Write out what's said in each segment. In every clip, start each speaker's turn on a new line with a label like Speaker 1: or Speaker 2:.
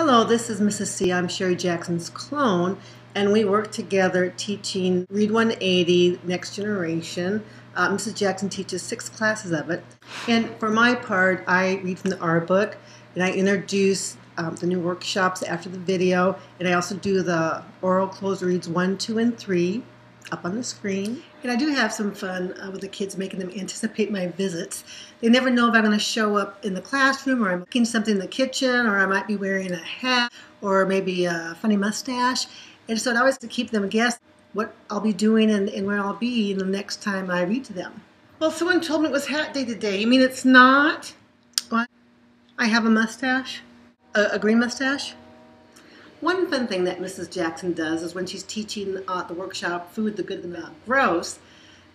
Speaker 1: Hello, this is Mrs. C. I'm Sherri Jackson's clone, and we work together teaching Read 180 Next Generation. Mrs. Jackson teaches 6 classes of it, and for my part, I read from the R book, and I introduce the new workshops after the video, and I also do the oral closed reads 1, 2, and 3 up on the screen. And I do have some fun with the kids, making them anticipate my visits. They never know if I'm going to show up in the classroom, or I'm cooking something in the kitchen, or I might be wearing a hat, or maybe a funny mustache. And so I always to keep them guess what I'll be doing and where I'll be the next time I read to them. Well, someone told me it was hat day today. You mean it's not? What? I have a mustache? A green mustache? One fun thing that Mrs. Jackson does is when she's teaching the workshop, Food, the Good, and the Gross,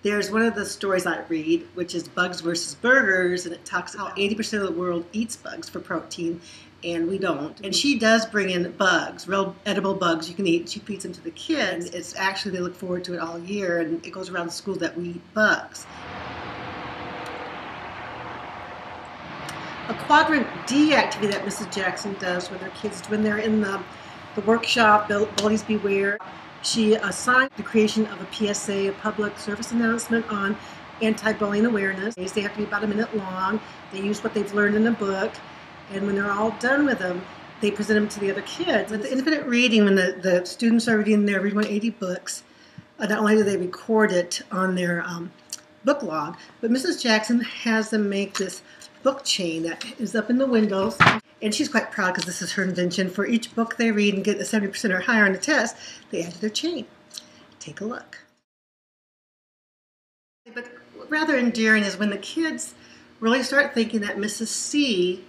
Speaker 1: there's one of the stories I read, which is Bugs versus Burgers, and it talks about how 80% of the world eats bugs for protein, and we don't. And she does bring in bugs, real edible bugs you can eat. She feeds them to the kids. It's actually, they look forward to it all year, and it goes around the school that we eat bugs. A quadrant D activity that Mrs. Jackson does with her kids when they're in the workshop, Bullies Beware, she assigned the creation of a PSA, a public service announcement on anti-bullying awareness. They have to be about a minute long. They use what they've learned in the book, and when they're all done with them, they present them to the other kids. With the infinite reading, when the students are reading their Read 180 books, not only do they record it on their book log, but Mrs. Jackson has them make this book chain that is up in the windows. And she's quite proud because this is her invention. For each book they read and get a 70% or higher on the test, they add to their chain. Take a look. But rather endearing is when the kids really start thinking that Mrs. C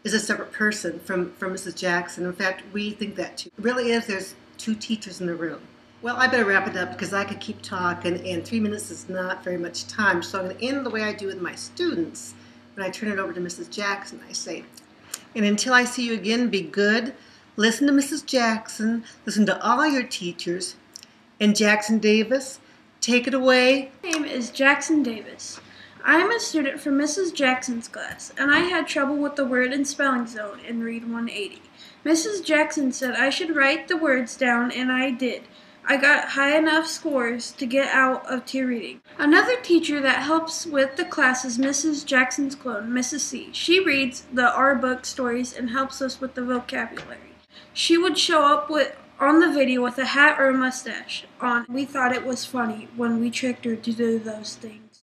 Speaker 1: is a separate person from Mrs. Jackson. In fact, we think that too. It really is. There's 2 teachers in the room. Well, I better wrap it up because I could keep talking, and 3 minutes is not very much time. So I'm going to end the way I do with my students. When I turn it over to Mrs. Jackson, I say, and until I see you again, be good, listen to Mrs. Jackson, listen to all your teachers, and Jackson Davis, take it away.
Speaker 2: My name is Jackson Davis. I am a student from Mrs. Jackson's class, and I had trouble with the word and spelling zone in Read 180. Mrs. Jackson said I should write the words down, and I did. I got high enough scores to get out of tier reading. Another teacher that helps with the class is Mrs. Jackson's clone, Mrs. C. She reads the R book stories and helps us with the vocabulary. She would show up on the video with a hat or a mustache on. We thought it was funny when we tricked her to do those things.